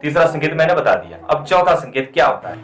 तीसरा संकेत मैंने बता दिया। अब चौथा संकेत क्या होता है?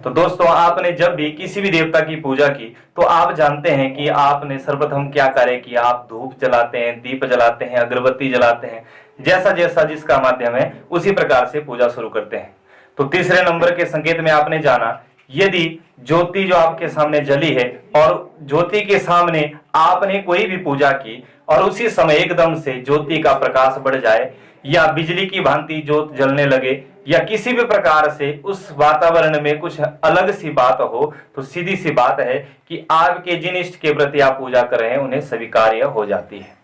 तो दोस्तों, आपने जब भी किसी भी देवता की पूजा की तो आप जानते हैं कि आपने सर्वप्रथम क्या कार्य किया। आप धूप जलाते हैं, दीप जलाते हैं, अगरबत्ती जलाते हैं, जैसा जैसा जिसका माध्यम है उसी प्रकार से पूजा शुरू करते हैं। तो तीसरे नंबर के संकेत में आपने जाना, यदि ज्योति जो आपके सामने जली है और ज्योति के सामने आपने कोई भी पूजा की और उसी समय एकदम से ज्योति का प्रकाश बढ़ जाए या बिजली की भांति ज्योत जलने लगे या किसी भी प्रकार से उस वातावरण में कुछ अलग सी बात हो, तो सीधी सी बात है कि आपके जिन इष्ट के प्रति आप पूजा कर रहे हैं उन्हें स्वीकार्य हो जाती है।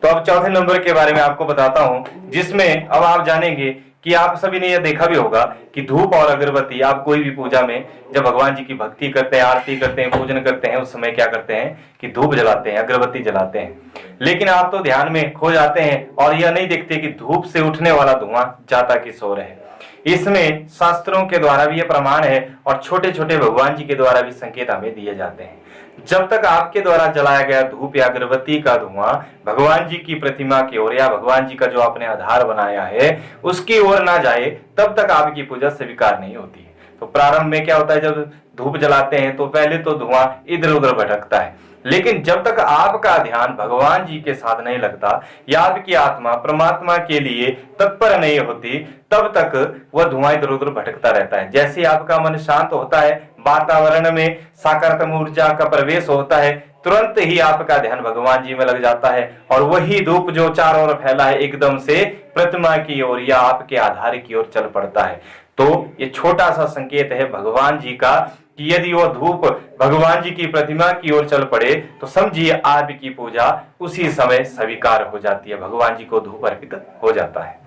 तो अब चौथे नंबर के बारे में आपको बताता हूं, जिसमें अब आप जानेंगे कि आप सभी ने यह देखा भी होगा कि धूप और अगरबत्ती आप कोई भी पूजा में जब भगवान जी की भक्ति करते हैं, आरती करते हैं, पूजन करते हैं, उस समय क्या करते हैं कि धूप जलाते हैं, अगरबत्ती जलाते हैं। लेकिन आप तो ध्यान में खो जाते हैं और यह नहीं देखते कि धूप से उठने वाला धुआं जाता किस ओर है। इसमें शास्त्रों के द्वारा भी यह प्रमाण है और छोटे छोटे भगवान जी के द्वारा भी संकेत हमें दिए जाते हैं। जब तक आपके द्वारा जलाया गया धूप या अगरबत्ती का धुआं भगवान जी की प्रतिमा की ओर या भगवान जी का जो आपने आधार बनाया है उसकी ओर ना जाए, तब तक आपकी पूजा स्वीकार नहीं होती है। तो प्रारंभ में क्या होता है, जब धूप जलाते हैं तो पहले तो धुआं इधर उधर भटकता है, लेकिन जब तक आपका ध्यान भगवान जी के साथ नहीं लगता या आपकी आत्मा परमात्मा के लिए तत्पर नहीं होती, तब तक वह धुआं इधर उधर भटकता रहता है। जैसे आपका मन शांत होता है, वातावरण में सकारात्मक ऊर्जा का प्रवेश होता है, तुरंत ही आपका ध्यान भगवान जी में लग जाता है और वही धूप जो चारों ओर फैला है एकदम से प्रतिमा की ओर या आपके आधार की ओर चल पड़ता है। तो ये छोटा सा संकेत है भगवान जी का कि यदि वो धूप भगवान जी की प्रतिमा की ओर चल पड़े तो समझिए आपकी पूजा उसी समय स्वीकार हो जाती है, भगवान जी को धूप अर्पित हो जाता है।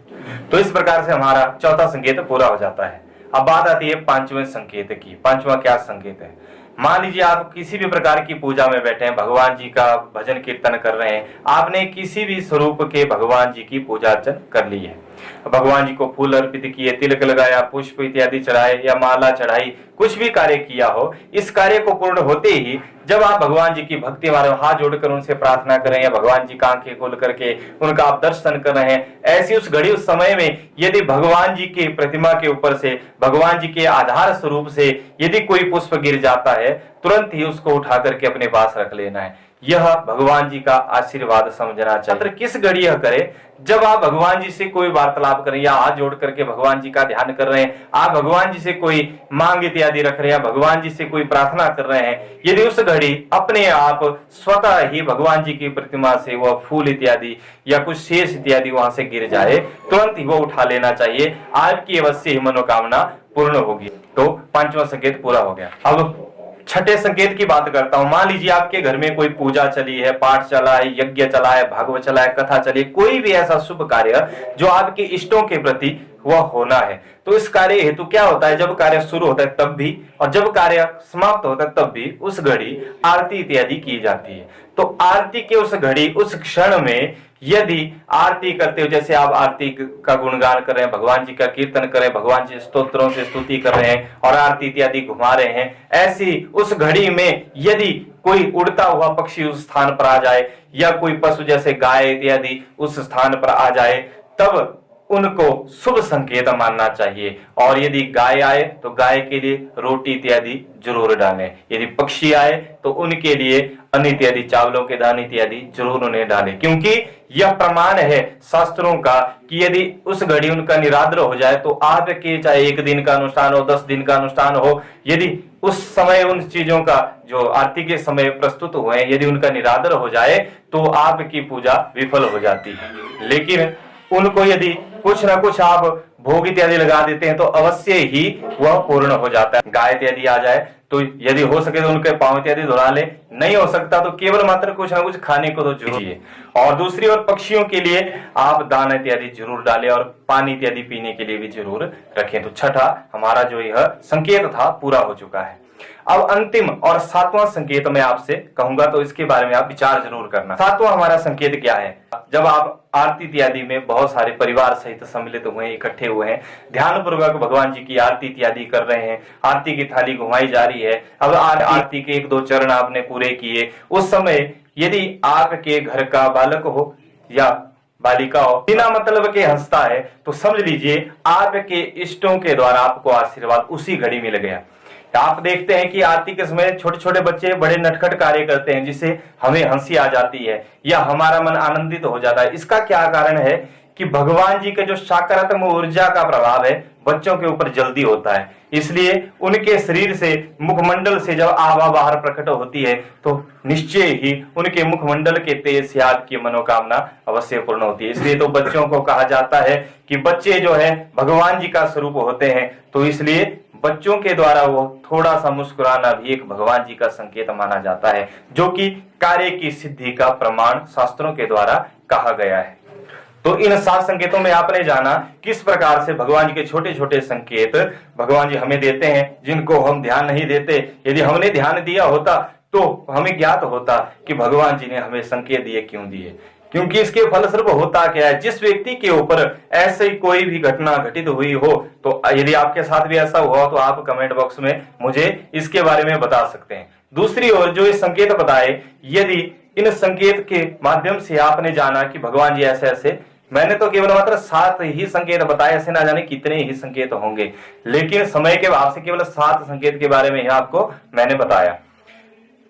तो इस प्रकार से हमारा चौथा संकेत पूरा हो जाता है। अब बात आती है पांचवें संकेत की। पांचवा क्या संकेत है? मान लीजिए आप किसी भी प्रकार की पूजा में बैठे हैं, भगवान जी का भजन कीर्तन कर रहे हैं, आपने किसी भी स्वरूप के भगवान जी की पूजा अर्चन कर ली है, भगवान जी को फूल अर्पित किए, तिलक लगाया, पुष्प इत्यादि चढ़ाए या माला चढ़ाई, कुछ भी कार्य किया हो, इस कार्य को पूर्ण होते ही जब आप भगवान जी की भक्ति मारे हाथ जोड़कर उनसे प्रार्थना करें या भगवान जी का आंखें खोल करके उनका आप दर्शन कर रहे हैं, ऐसी उस घड़ी उस समय में यदि भगवान जी की प्रतिमा के ऊपर से भगवान जी के आधार स्वरूप से यदि कोई पुष्प गिर जाता है, तुरंत ही उसको उठा करके अपने पास रख लेना है। यह भगवान जी का आशीर्वाद समझना चाहिए। किस घड़ी यह करे? जब आप भगवान जी से कोई वार्तालाप करें या हाथ जोड़ करके भगवान जी का ध्यान कर रहे हैं, आप भगवान जी से कोई मांग इत्यादि रख रहे हैं, भगवान जी से कोई प्रार्थना कर रहे हैं, यदि उस घड़ी अपने आप स्वतः ही भगवान जी की प्रतिमा से वह फूल इत्यादि या कुछ शेष इत्यादि वहां से गिर जाए, तुरंत ही वो उठा लेना चाहिए, आपकी अवश्य ही मनोकामना पूर्ण होगी। तो पांचवा संकेत पूरा हो गया। अब छठे संकेत की बात करता हूं। मान लीजिए आपके घर में कोई पूजा चली है, पाठ चला है, यज्ञ चला है, भागवत चला है, कथा चली, कोई भी ऐसा शुभ कार्य जो आपके इष्टों के प्रति वह होना है, तो इस कार्य हेतु क्या होता है, जब कार्य शुरू होता है तब भी और जब कार्य समाप्त होता है तब भी उस घड़ी आरती इत्यादि की जाती है। तो आरती के उस घड़ी उस क्षण में यदि आरती करते हो, जैसे आप आरती का गुणगान कर रहे हैं, भगवान जी का कीर्तन कर रहे हैं, भगवान जी स्तोत्रों से स्तुति कर रहे हैं और आरती इत्यादि घुमा रहे हैं, ऐसी उस घड़ी में यदि कोई उड़ता हुआ पक्षी उस स्थान पर आ जाए या कोई पशु जैसे गाय इत्यादि उस स्थान पर आ जाए, तब उनको शुभ संकेत मानना चाहिए। और यदि गाय आए तो गाय के लिए रोटी इत्यादि जरूर डालें, यदि पक्षी आए तो उनके लिए अन्न इत्यादि चावलों के दाने इत्यादि जरूर उन्हें डालें, क्योंकि यह प्रमाण है शास्त्रों का कि यदि उस घड़ी उनका निरादर हो जाए तो आपके चाहे 1 दिन का अनुष्ठान हो, 10 दिन का अनुष्ठान हो, यदि उस समय उन चीजों का जो आरती के समय प्रस्तुत हुए यदि उनका निरादर हो जाए तो आपकी पूजा विफल हो जाती है। लेकिन उनको यदि कुछ ना कुछ आप भोग इत्यादि लगा देते हैं तो अवश्य ही वह पूर्ण हो जाता है। गाय इत्यादि आ जाए तो यदि हो सके तो उनके पांव इत्यादि धुला ले, नहीं हो सकता तो केवल मात्र कुछ ना कुछ खाने को तो जरूर है। और दूसरी ओर पक्षियों के लिए आप दाना इत्यादि जरूर डालें और पानी इत्यादि पीने के लिए भी जरूर रखें। तो छठा हमारा जो यह संकेत था पूरा हो चुका है। अब अंतिम और 7वां संकेत मैं आपसे कहूंगा, तो इसके बारे में आप विचार जरूर करना। 7वां हमारा संकेत क्या है? जब आप आरती इत्यादि में बहुत सारे परिवार सहित सम्मिलित हुए हैं, इकट्ठे हुए हैं, ध्यान पूर्वक भगवान जी की आरती इत्यादि कर रहे हैं, आरती की थाली घुमाई जा रही है, अब आरती के 1-2 चरण आपने पूरे किए, उस समय यदि आपके घर का बालक हो या बालिकाओं बिना मतलब के हंसता है, तो समझ लीजिए आपके इष्टों के द्वारा आपको आशीर्वाद उसी घड़ी मिल गया। आप देखते हैं कि आरती के समय छोटे छोटे बच्चे बड़े नटखट कार्य करते हैं जिससे हमें हंसी आ जाती है या हमारा मन आनंदित हो जाता है। इसका क्या कारण है कि भगवान जी का जो सकारात्मक ऊर्जा का प्रभाव है बच्चों के ऊपर जल्दी होता है, इसलिए उनके शरीर से मुखमंडल से जब आभा बाहर प्रकट होती है तो निश्चय ही उनके मुखमंडल के तेज से आपकी मनोकामना अवश्य पूर्ण होती है। इसलिए तो बच्चों को कहा जाता है कि बच्चे जो है भगवान जी का स्वरूप होते हैं, तो इसलिए बच्चों के द्वारा वो थोड़ा सा मुस्कुराना भी एक भगवान जी का संकेत माना जाता है, जो कि कार्य की सिद्धि का प्रमाण शास्त्रों के द्वारा कहा गया है। तो इन 7 संकेतों में आपने जाना किस प्रकार से भगवान जी के छोटे छोटे संकेत भगवान जी हमें देते हैं, जिनको हम ध्यान नहीं देते। यदि हमने ध्यान दिया होता तो हमें ज्ञात होता कि भगवान जी ने हमें संकेत दिए क्यों दिए, क्योंकि इसके फलस्वरूप होता क्या है, जिस व्यक्ति के ऊपर ऐसी कोई भी घटना घटित हुई हो, तो यदि आपके साथ भी ऐसा हुआ तो आप कमेंट बॉक्स में मुझे इसके बारे में बता सकते हैं। दूसरी ओर जो ये संकेत बताए, यदि इन संकेत के माध्यम से आपने जाना कि भगवान जी ऐसे ऐसे, मैंने तो केवल मात्र 7 ही संकेत बताए, ऐसे ना जाने कितने ही संकेत होंगे, लेकिन समय के भाव से केवल 7 संकेत के बारे में ही आपको मैंने बताया।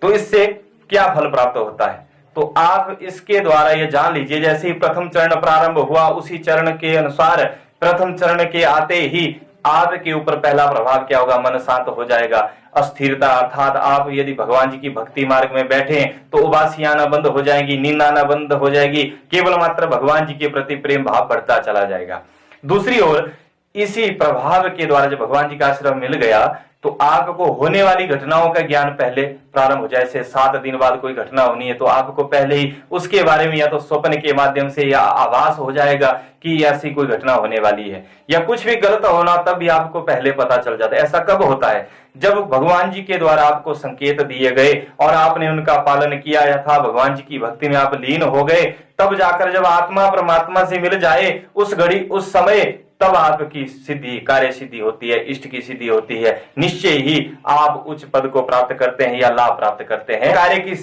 तो इससे क्या फल प्राप्त होता है, तो आप इसके द्वारा ये जान लीजिए, जैसे ही प्रथम चरण प्रारंभ हुआ उसी चरण के अनुसार प्रथम चरण के आते ही आपके ऊपर पहला प्रभाव क्या होगा, मन शांत हो जाएगा। अस्थिरता अर्थात आप यदि भगवान जी की भक्ति मार्ग में बैठे तो उबासी आना बंद हो जाएगी, नींद आना बंद हो जाएगी, केवल मात्र भगवान जी के प्रति प्रेम भाव बढ़ता चला जाएगा। दूसरी ओर इसी प्रभाव के द्वारा जब भगवान जी का आश्रय मिल गया तो आपको होने वाली घटनाओं का ज्ञान पहले प्रारंभ हो जाए। जैसे 7 दिन बाद कोई घटना होनी है तो आपको पहले ही उसके बारे में या तो स्वप्न के माध्यम से या आभास हो जाएगा कि ऐसी कोई घटना होने वाली है, या कुछ भी गलत होना तब भी आपको पहले पता चल जाता है। ऐसा कब होता है, जब भगवान जी के द्वारा आपको संकेत दिए गए और आपने उनका पालन किया था, भगवान जी की भक्ति में आप लीन हो गए, तब जाकर जब आत्मा परमात्मा से मिल जाए उस घड़ी उस समय तब आपकी सिद्धि कार्य सिद्धि होती है, इष्ट की सिद्धि होती है। निश्चय ही आप उच्च पद को प्राप्त करते हैं या लाभ प्राप्त करते हैं, कार्य की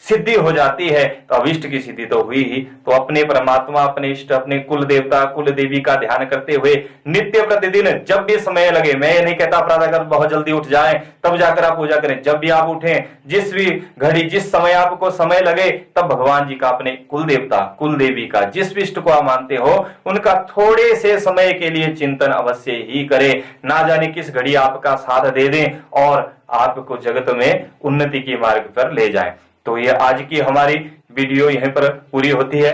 सिद्धि हो जाती है, तो अभिष्ट की सिद्धि तो हुई ही। तो अपने परमात्मा, अपने इष्ट, अपने कुल देवता कुल देवी का ध्यान करते हुए नित्य प्रतिदिन जब भी समय लगे, मैं ये नहीं कहता प्रातः बहुत जल्दी उठ जाएं तब जाकर आप पूजा करें, जब भी आप उठें, जिस भी घड़ी जिस समय आपको समय लगे तब भगवान जी का, अपने कुल देवता कुल देवी का, जिस भी इष्ट को आप मानते हो उनका थोड़े से समय के लिए चिंतन अवश्य ही करें। ना जाने किस घड़ी आपका साथ दे दें और आपको जगत में उन्नति के मार्ग पर ले जाए। तो ये आज की हमारी वीडियो यहीं पर पूरी होती है।